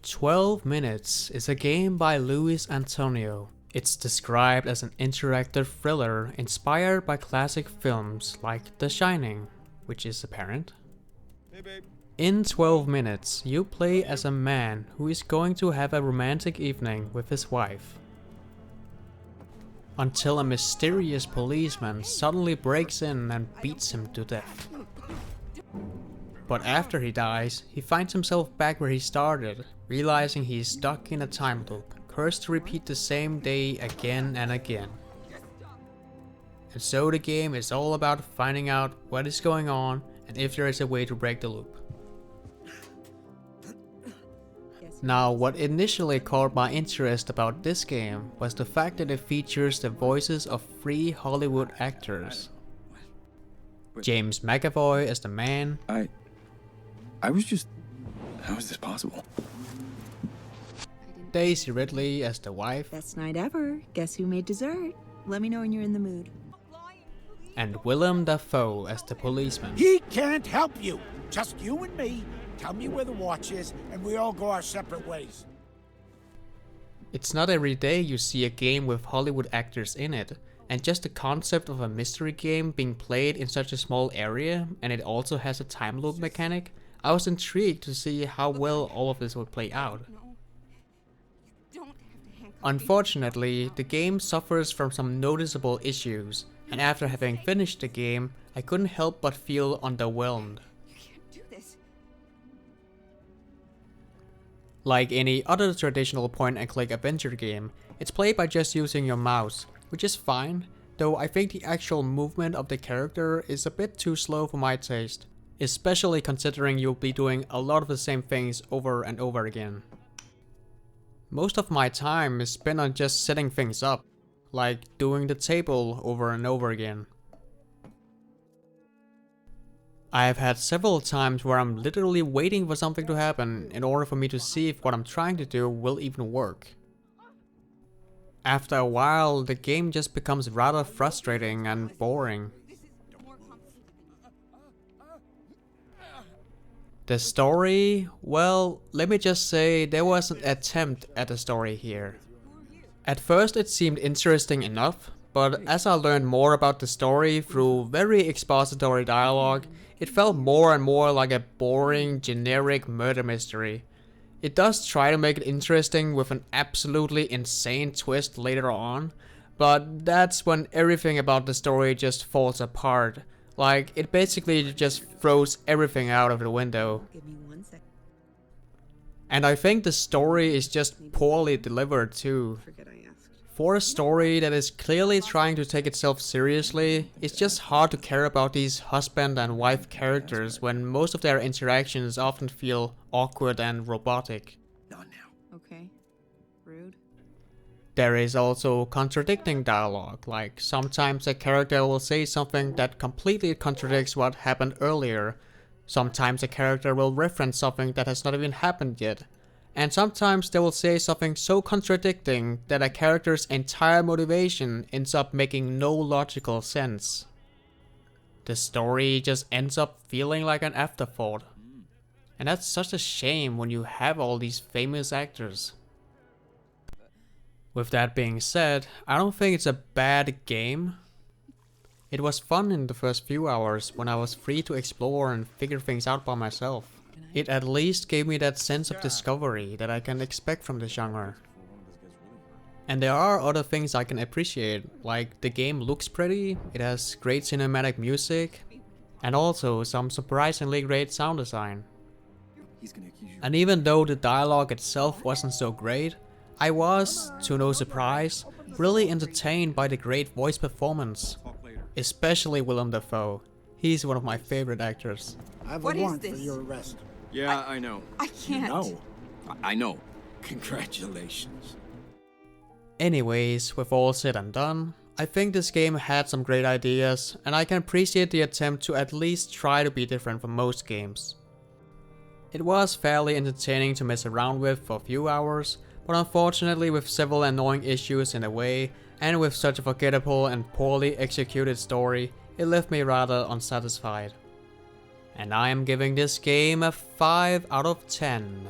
12 Minutes is a game by Luis Antonio. It's described as an interactive thriller inspired by classic films like The Shining, which is apparent. In 12 minutes, you play as a man who is going to have a romantic evening with his wife. Until a mysterious policeman suddenly breaks in and beats him to death. But after he dies, he finds himself back where he started, realizing he is stuck in a time loop, cursed to repeat the same day again and again. And so the game is all about finding out what is going on and if there is a way to break the loop. Now, what initially caught my interest about this game was the fact that it features the voices of 3 Hollywood actors. James McAvoy as the man. I was just... How is this possible? Daisy Ridley as the wife. Best night ever. Guess who made dessert? Let me know when you're in the mood. And Willem Dafoe as the policeman. He can't help you. Just you and me. Tell me where the watch is, and we all go our separate ways. It's not every day you see a game with Hollywood actors in it, and just the concept of a mystery game being played in such a small area, and it also has a time loop mechanic, I was intrigued to see how well all of this would play out. Unfortunately, the game suffers from some noticeable issues, and after having finished the game, I couldn't help but feel underwhelmed. Like any other traditional point-and-click adventure game, it's played by just using your mouse, which is fine, though I think the actual movement of the character is a bit too slow for my taste, especially considering you'll be doing a lot of the same things over and over again. Most of my time is spent on just setting things up, like doing the table over and over again. I have had several times where I'm literally waiting for something to happen in order for me to see if what I'm trying to do will even work. After a while, the game just becomes rather frustrating and boring. The story, well, let me just say there was an attempt at a story here. At first it seemed interesting enough, but as I learned more about the story through very expository dialogue, it felt more and more like a boring, generic murder mystery. It does try to make it interesting with an absolutely insane twist later on, but that's when everything about the story just falls apart. Like, it basically just throws everything out of the window. And I think the story is just poorly delivered too. For a story that is clearly trying to take itself seriously, it's just hard to care about these husband and wife characters when most of their interactions often feel awkward and robotic. Okay. Rude. There is also contradicting dialogue, like sometimes a character will say something that completely contradicts what happened earlier. Sometimes a character will reference something that has not even happened yet. And sometimes they will say something so contradicting that a character's entire motivation ends up making no logical sense. The story just ends up feeling like an afterthought. And that's such a shame when you have all these famous actors. With that being said, I don't think it's a bad game. It was fun in the first few hours when I was free to explore and figure things out by myself. It at least gave me that sense of discovery that I can expect from the genre. And there are other things I can appreciate, like the game looks pretty, it has great cinematic music, and also some surprisingly great sound design. And even though the dialogue itself wasn't so great, I was, to no surprise, really entertained by the great voice performance. Especially Willem Dafoe. He's one of my favorite actors. I have a warrant for your arrest. Yeah, I know. I can't. No. I know. Congratulations. Anyways, with all said and done, I think this game had some great ideas, and I can appreciate the attempt to at least try to be different from most games. It was fairly entertaining to mess around with for a few hours, but unfortunately with several annoying issues in the way, and with such a forgettable and poorly executed story, it left me rather unsatisfied. And I am giving this game a 5 out of 10.